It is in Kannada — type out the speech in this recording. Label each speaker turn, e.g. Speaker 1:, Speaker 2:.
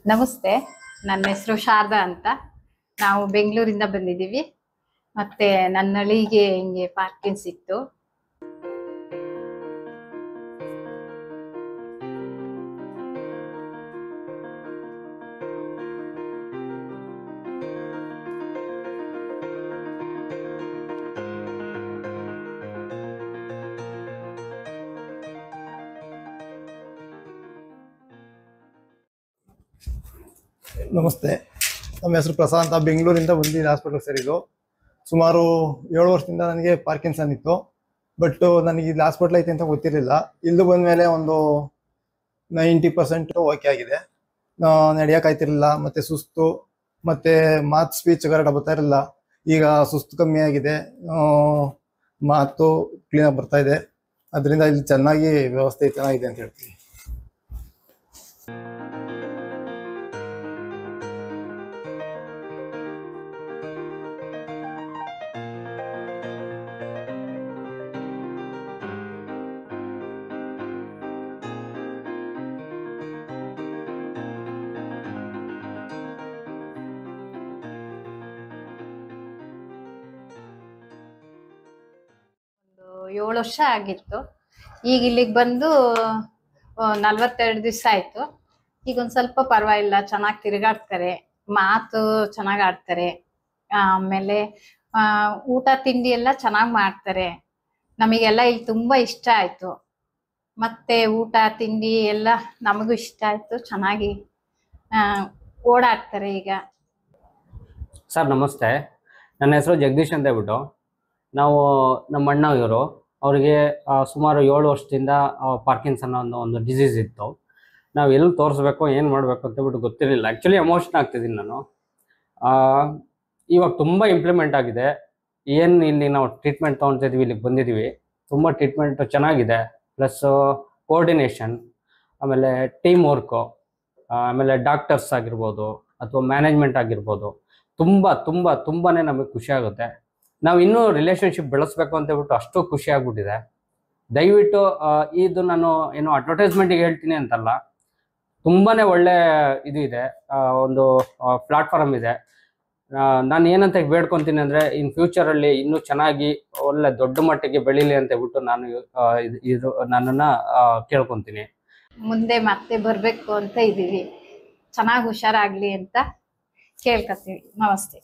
Speaker 1: ನಮಸ್ತೆ, ನನ್ನ ಹೆಸರು ಶಾರದಾ ಅಂತ. ನಾವು ಬೆಂಗಳೂರಿಂದ ಬಂದಿದ್ದೀವಿ. ಮತ್ತೆ ನನ್ನ ಅಳಿಗೆ ಹಿಂಗೆ ಪಾರ್ಕಿನ್ಸ್ ಇತ್ತು.
Speaker 2: ನಮಸ್ತೆ, ನಮ್ಮ ಹೆಸರು ಪ್ರಸಾದ್ ಅಂತ. ಬೆಂಗಳೂರಿಂದ ಬಂದಿದ್ದು ಹಾಸ್ಪಿಟ್ಲಿಗೆ ಸೇರಿದ್ದು. ಸುಮಾರು 7 ವರ್ಷದಿಂದ ನನಗೆ ಪಾರ್ಕಿನ್ಸನ್ ಇತ್ತು. ಬಟ್ ನನಗೆ ಇಲ್ಲಿ ಹಾಸ್ಪಿಟ್ಲ್ ಐತೆ ಅಂತ ಗೊತ್ತಿರಲಿಲ್ಲ. ಇಲ್ಲಿ ಬಂದಮೇಲೆ ಒಂದು 90% ಓಕೆ ಆಗಿದೆ. ನಡೆಯೋಕ್ಕಾಯ್ತಿರಲಿಲ್ಲ, ಮತ್ತು ಸುಸ್ತು, ಮತ್ತು ಮಾತು ಸ್ಪೀಚ್ ಕರೆಕ್ಟಾಗಿ ಬರ್ತಾ ಇರಲಿಲ್ಲ. ಈಗ ಸುಸ್ತು ಕಮ್ಮಿ ಆಗಿದೆ, ಮಾತು ಕ್ಲೀನಾಗಿ ಬರ್ತಾ ಇದೆ. ಅದರಿಂದ ಇಲ್ಲಿ ಚೆನ್ನಾಗಿ ವ್ಯವಸ್ಥೆ ಚೆನ್ನಾಗಿದೆ ಅಂತ ಹೇಳ್ತೀವಿ.
Speaker 1: ಒಂದು 7 ವರ್ಷ ಆಗಿತ್ತು. ಈಗ ಇಲ್ಲಿಗೆ ಬಂದು 42 ದಿವಸ ಆಯ್ತು. ಈಗ ಒಂದ್ ಸ್ವಲ್ಪ ಪರವಾಗಿಲ್ಲ, ಚೆನ್ನಾಗಿ ತಿರುಗಾಡ್ತಾರೆ, ಮಾತು ಚೆನ್ನಾಗ್ ಆಡ್ತಾರೆ. ಆಮೇಲೆ ಊಟ ತಿಂಡಿ ಎಲ್ಲ ಚೆನ್ನಾಗ್ ಮಾಡ್ತಾರೆ. ನಮಗೆಲ್ಲ ಇಲ್ಲಿ ತುಂಬಾ ಇಷ್ಟ ಆಯ್ತು. ಮತ್ತೆ ಊಟ ತಿಂಡಿ ಎಲ್ಲ ನಮಗೂ ಇಷ್ಟ ಆಯ್ತು. ಚೆನ್ನಾಗಿ ಓಡಾಡ್ತಾರೆ ಈಗ.
Speaker 3: ಸರ್ ನಮಸ್ತೆ, ನನ್ನ ಹೆಸರು ಜಗದೀಶ್ ಅಂತ ಹೇಳ್ಬಿಟ್ಟು. ನಾವು ನಮ್ಮ ಅಣ್ಣ ಇವರು, ಅವರಿಗೆ ಸುಮಾರು 7 ವರ್ಷದಿಂದ ಪಾರ್ಕಿನ್ಸನ್ ಅನ್ನೋ ಒಂದು ಡಿಸೀಸ್ ಇತ್ತು. ನಾವು ಎಲ್ಲಿ ತೋರಿಸ್ಬೇಕು, ಏನು ಮಾಡಬೇಕು ಅಂತೇಳ್ಬಿಟ್ಟು ಗೊತ್ತಿರಲಿಲ್ಲ. ಆ್ಯಕ್ಚುಲಿ ಎಮೋಷನ್ ಆಗ್ತಿದ್ದೀನಿ ನಾನು. ಇವಾಗ ತುಂಬ ಇಂಪ್ಲಿಮೆಂಟ್ ಆಗಿದೆ. ಏನು ಇಲ್ಲಿ ನಾವು ಟ್ರೀಟ್ಮೆಂಟ್ ತೊಗೊಳ್ತಿದ್ವಿ, ಇಲ್ಲಿಗೆ ಬಂದಿದ್ದೀವಿ. ತುಂಬ ಟ್ರೀಟ್ಮೆಂಟು ಚೆನ್ನಾಗಿದೆ. ಪ್ಲಸ್ ಕೋಆರ್ಡಿನೇಷನ್, ಆಮೇಲೆ ಟೀಮ್ ವರ್ಕು, ಆಮೇಲೆ ಡಾಕ್ಟರ್ಸ್ ಆಗಿರ್ಬೋದು ಅಥವಾ ಮ್ಯಾನೇಜ್ಮೆಂಟ್ ಆಗಿರ್ಬೋದು, ತುಂಬಾ ನಮಗೆ ಖುಷಿ ಆಗುತ್ತೆ. ನಾವು ಇನ್ನೂ ರಿಲೇಷನ್ಶಿಪ್ ಬೆಳೆಸ್ಬೇಕು ಅಂತ ಹೇಳ್ಬಿಟ್ಟು ಅಷ್ಟು ಖುಷಿ ಆಗ್ಬಿಟ್ಟಿದೆ. ದಯವಿಟ್ಟು ಇದು ನಾನು ಏನು ಅಡ್ವರ್ಟೈಸ್ಮೆಂಟಿಗೆ ಹೇಳ್ತೀನಿ ಅಂತಲ್ಲ, ತುಂಬಾ ಒಳ್ಳೆ ಇದು ಇದೆ, ಒಂದು ಪ್ಲಾಟ್ಫಾರ್ಮ್ ಇದೆ. ನಾನು ಏನಂತ ಬೇಡ್ಕೊತೀನಿ ಅಂದರೆ, ಇನ್ ಫ್ಯೂಚರಲ್ಲಿ ಇನ್ನೂ ಚೆನ್ನಾಗಿ ಒಳ್ಳೆ ದೊಡ್ಡ ಮಟ್ಟಿಗೆ ಬೆಳೀಲಿ ಅಂತ ಹೇಳ್ಬಿಟ್ಟು ನಾನು ಇದು ನನ್ನನ್ನು ಕೇಳ್ಕೊತೀನಿ.
Speaker 1: ಮುಂದೆ ಮತ್ತೆ ಬರ್ಬೇಕು ಅಂತ ಇದೀವಿ. ಚೆನ್ನಾಗಿ ಹುಷಾರಾಗ್ಲಿ ಅಂತ ಕೇಳ್ಕೊತೀವಿ. ನಮಸ್ತೆ.